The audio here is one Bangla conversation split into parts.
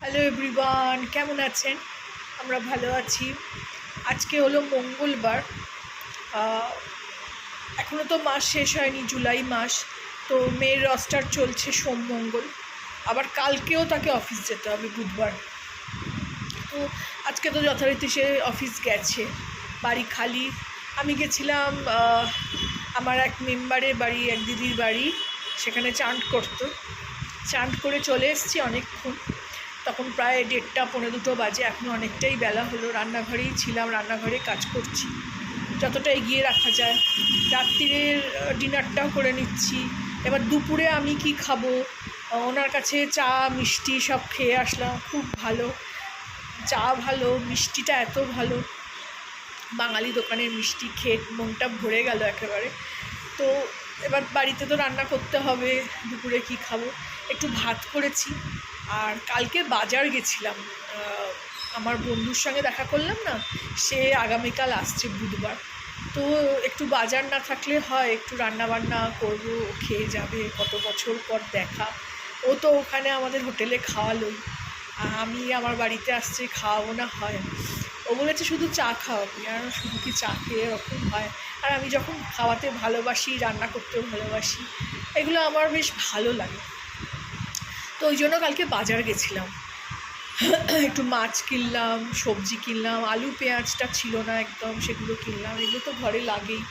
হ্যালো এভরিওয়ান, কেমন আছেন? আমরা ভালো আছি। আজকে হলো মঙ্গলবার। এখনও তো মাস শেষ হয়নি, জুলাই মাস। তো মেয়ের রস্টার চলছে সোম মঙ্গল, আবার কালকেও তাকে অফিস যেতে হবে বুধবার। তো আজকে তো যথারীতি সে অফিস গেছে, বাড়ি খালি। আমি গেছিলাম আমার এক মেম্বারের বাড়ি, এক দিদির বাড়ি, সেখানে চান করতো। চান করে চলে এসেছি অনেকক্ষণ, তখন প্রায় 1:30 পৌনে 2 বাজে। এখন অনেকটাই বেলা হলো। রান্নাঘরেই ছিলাম, রান্নাঘরে কাজ করছি যতটা এগিয়ে রাখা যায়। রাত্রিরের ডিনারটাও করে নিচ্ছি। এবার দুপুরে আমি কি খাবো, ওনার কাছে চা মিষ্টি সব খেয়ে আসলাম। খুব ভালো চা, ভালো মিষ্টিটা, এত ভালো। বাঙালি দোকানের মিষ্টি খেয়ে মনটা ভরে গেল একেবারে। তো এবার বাড়িতে তো রান্না করতে হবে। দুপুরে কি খাবো, একটু ভাত করেছি। আর কালকে বাজার গেছিলাম, আমার বন্ধুর সঙ্গে দেখা করলাম না, সে আগামীকাল আসছে বুধবার। তো একটু বাজার না থাকলে হয়, একটু রান্না বান্না করবো, খেয়ে যাবে, কত বছর পর দেখা। ও তো ওখানে আমাদের হোটেলে খাওয়ালোই, আমি আমার বাড়িতে আসছে, খাওয়াবো না হয়? ও বলেছে শুধু চা খাওয়াবি। আর শুধু কি চা খেয়ে এরকম হয়? আর আমি যখন খাওয়াতে ভালোবাসি, রান্না করতেও ভালোবাসি, এগুলো আমার বেশ ভালো লাগে। তো ওই জন্য কালকে বাজার গেছিলাম। একটু মাছ কিনলাম, সবজি কিনলাম, আলু পেঁয়াজটা ছিল না একদম, সেগুলো কিনলাম। এগুলো তো ঘরে লাগেই।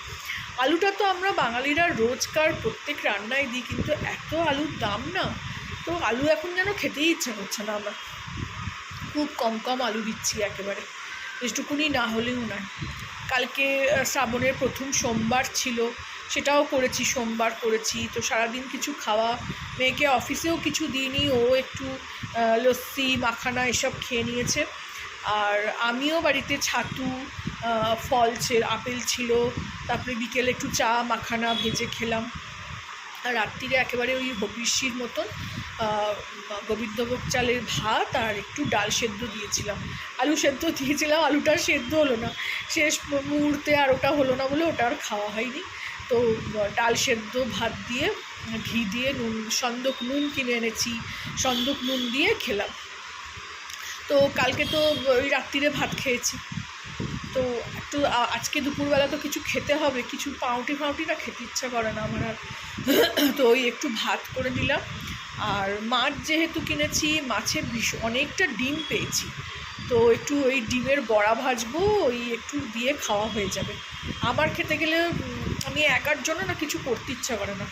আলুটা তো আমরা বাঙালিরা রোজকার প্রত্যেক রান্নায় দিই, কিন্তু এত আলুর দাম না, তো আলু এখন যেন খেতেই ইচ্ছা করছে না আমার। খুব কম কম আলু দিচ্ছি একেবারে, যেটুকুনি না হলেও নয়। কালকে শ্রাবণের প্রথম সোমবার ছিল, সেটাও করেছি, সোমবার করেছি। তো সারাদিন কিছু খাওয়া, মেয়েকে অফিসেও কিছু দিইনি, ও একটু লস্যি মাখানা এসব খেয়ে নিয়েছে। আর আমিও বাড়িতে ছাতু, ফল আপেল ছিল, তারপরে বিকেলে একটু চা মাখানা ভেজে খেলাম। আর রাত্রিরে একেবারে ওই হবিষ্যির মতন গোবিন্দভোগ চালের ভাত আর একটু ডাল সেদ্ধ দিয়েছিলাম। আলু সেদ্ধ দিয়েছিলাম, আলুটা সেদ্ধ হলো না শেষ মুহূর্তে, আর ওটা হলো না বলে ওটা আর খাওয়া হয়নি। তো ডাল সেদ্ধ ভাত দিয়ে ঘি দিয়ে সন্দক নুন কিনে এনেছি, সন্দক নুন দিয়ে খেলাম। তো কালকে তো ওই রাত্রিরে ভাত খেয়েছি। তো একটু আজকে দুপুরবেলা তো কিছু খেতে হবে, কিছু পাউটি না খেতে ইচ্ছা করে না আমার আর। তো ওই একটু ভাত করে নিলাম। আর মাছ যেহেতু কিনেছি, মাছে অনেকটা ডিম পেয়েছি, তো একটু ওই ডিমের বড়া ভাজবো, ওই একটু দিয়ে খাওয়া হয়ে যাবে। আমার খেতে গেলে আমি একার জন্য না কিছু করতে ইচ্ছা করে না।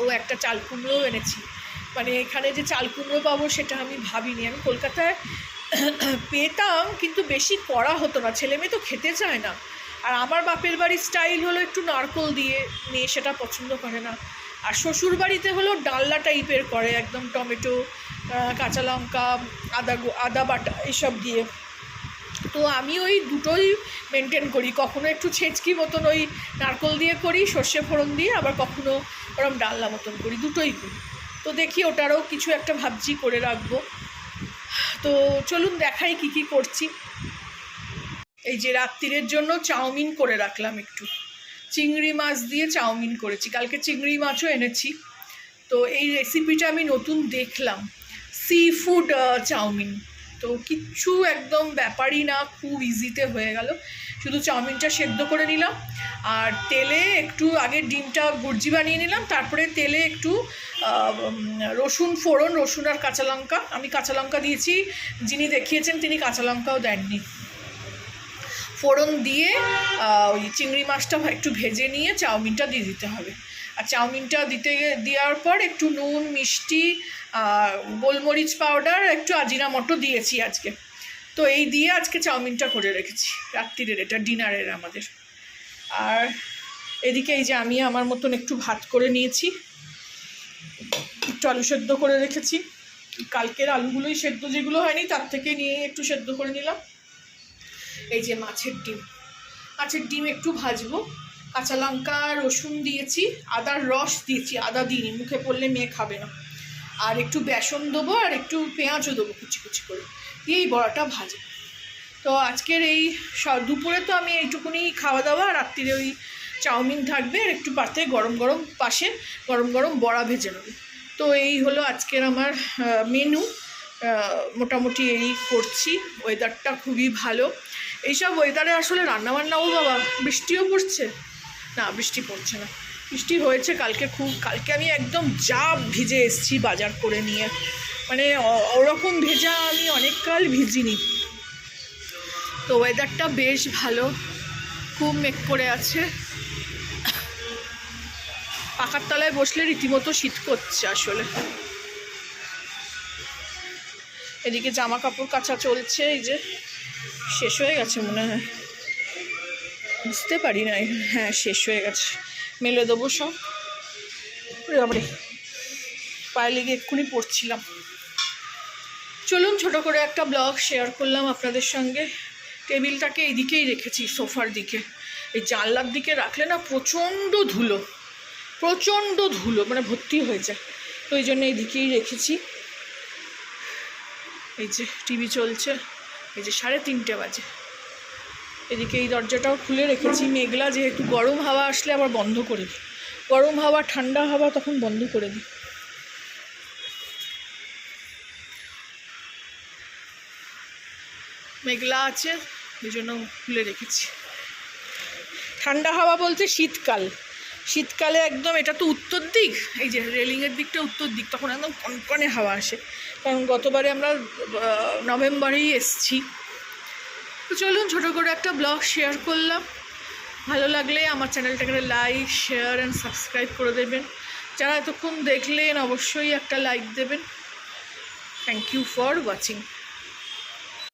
ও একটা চাল কুমড়োও এনেছি, মানে এখানে যে চাল কুমড়ো পাবো সেটা আমি ভাবিনি। আমি কলকাতায় পেতাম, কিন্তু বেশি করা হতো না, ছেলে মেয়ে তো খেতে চায় না। আর আমার বাপের বাড়ির স্টাইল হলো একটু নারকোল দিয়ে, মেয়ে সেটা পছন্দ করে না। আর শ্বশুর বাড়িতে হলো ডালনা টাইপের করে, একদম টমেটো, কাঁচা লঙ্কা, আদা বাটা এসব দিয়ে। তো আমি ওই দুটোই মেনটেন করি, কখনো একটু ছেঁচকি মতন ওই নারকোল দিয়ে করি, সর্ষে ফোড়ন দিয়ে, আবার কখনো ওরম ডালনা মতন করি, দুটোই করি। তো দেখি ওটারও কিছু একটা ভাবছি করে রাখবো। তো চলুন দেখাই কি কি করছি। এই যে রাত্রিরের জন্য চাউমিন করে রাখলাম, একটু চিংড়ি মাছ দিয়ে চাউমিন করেছি, কালকে চিংড়ি মাছও এনেছি। তো এই রেসিপিটা আমি নতুন দেখলাম, সি ফুড চাউমিন। তো কিচ্ছু একদম ব্যাপারই না, খুব ইজিতে হয়ে গেল। শুধু চাউমিনটা সেদ্ধ করে নিলাম, আর তেলে একটু আগে ডিমটা ভুর্জি বানিয়ে নিলাম, তারপরে তেলে একটু রসুন ফোড়ন, রসুন আর কাঁচা লঙ্কা, আমি কাঁচা লঙ্কা দিয়েছি, যিনি দেখিয়েছেন তিনি কাঁচা লঙ্কাও দেননি। ফোড়ন দিয়ে ওই চিংড়ি মাছটা একটু ভেজে নিয়ে চাউমিনটা দিয়ে দিতে হবে। আর চাউমিনটা দেওয়ার পর একটু নুন, মিষ্টি, গোলমরিচ পাউডার, একটু আজিনামটো দিয়েছি আজকে। তো এই দিয়ে আজকে চাউমিনটা করে রেখেছি রাত্রিরের, এটা ডিনারের আমাদের। আর এদিকে এই যে আমি আমার মতন একটু ভাত করে নিয়েছি, একটু আলু সেদ্ধ করে রেখেছি, কালকের আলুগুলোই সেদ্ধ, যেগুলো হয়নি তার থেকে নিয়ে একটু সেদ্ধ করে নিলাম। এই যে মাছের ডিম একটু ভাজবো, কাঁচা লঙ্কা রসুন দিয়েছি, আদার রস দিয়েছি, আদা দিইনি, মুখে পড়লে মেয়ে খাবে না। আর একটু বেসন দেবো, আর একটু পেঁয়াজও দেবো কুচি কুচি করে, দিয়ে এই বড়াটা ভাজবো। তো আজকের এই দুপুরে তো আমি এইটুকুনি খাওয়া দাওয়া, আর রাত্রিরে ওই চাউমিন থাকবে, আর একটু পাতে গরম গরম বড়া ভেজে নেবো। তো এই হলো আজকের আমার মেনু। মোটামুটি এই করছি। ওয়েদারটা খুবই ভালো। এইসব ওয়েদারে আসলে রান্নাবান্নাও বাবা, বৃষ্টিও পড়ছে না, বৃষ্টি পড়ছে না, বৃষ্টি হয়েছে কালকে খুব। কালকে আমি একদম যা ভিজে এসেছি বাজার করে নিয়ে, মানে ওরকম ভেজা আমি অনেক কাল ভিজিনি। তো ওয়েদারটা বেশ ভালো, খুব মেঘ করে আছে। পাখার তলায় বসলে রীতিমতো শীত করছে আসলে। এদিকে জামা কাপড় কাচা চলছে, এই যে শেষ হয়ে গেছে মনে হয়, বুঝতে পারি না। হ্যাঁ শেষ হয়ে গেছে, মেলে দেবো সব। আমরা পায়ে লেগে এক্ষুনি পড়ছিলাম। চলুন ছোট করে একটা ব্লগ শেয়ার করলাম আপনাদের সঙ্গে। টেবিলটাকে এইদিকেই রেখেছি, সোফার দিকে। এই জানলার দিকে রাখলে না প্রচণ্ড ধুলো, প্রচণ্ড ধুলো, মানে ভর্তি হয়ে যায়। তো এই জন্য এইদিকেই রেখেছি। এই যে টিভি চলছে, এই যে 3:30 বাজে। এদিকে এই দরজাটাও খুলে রেখেছি, মেঘলা যেহেতু, গরম হাওয়া আসলে আবার বন্ধ করে দিই, গরম হাওয়া ঠান্ডা হাওয়া তখন বন্ধ করে দিই। মেঘলা আছে এই জন্য খুলে রেখেছি। ঠান্ডা হাওয়া বলতে শীতকাল, শীতকালে একদম, এটা তো উত্তর দিক, এই যে রেলিংয়ের দিকটা উত্তর দিক, তখন একদম কনকনে হাওয়া আসে। কারণ গতবারে আমরা নভেম্বরেই এসছি। তো চলুন ছোটো করে একটা ব্লগ শেয়ার করলাম। ভালো লাগলে আমার চ্যানেলটাকে লাইক, শেয়ার অ্যান্ড সাবস্ক্রাইব করে দেবেন। যারা এতক্ষণ দেখলেন অবশ্যই একটা লাইক দেবেন। Thank you for watching.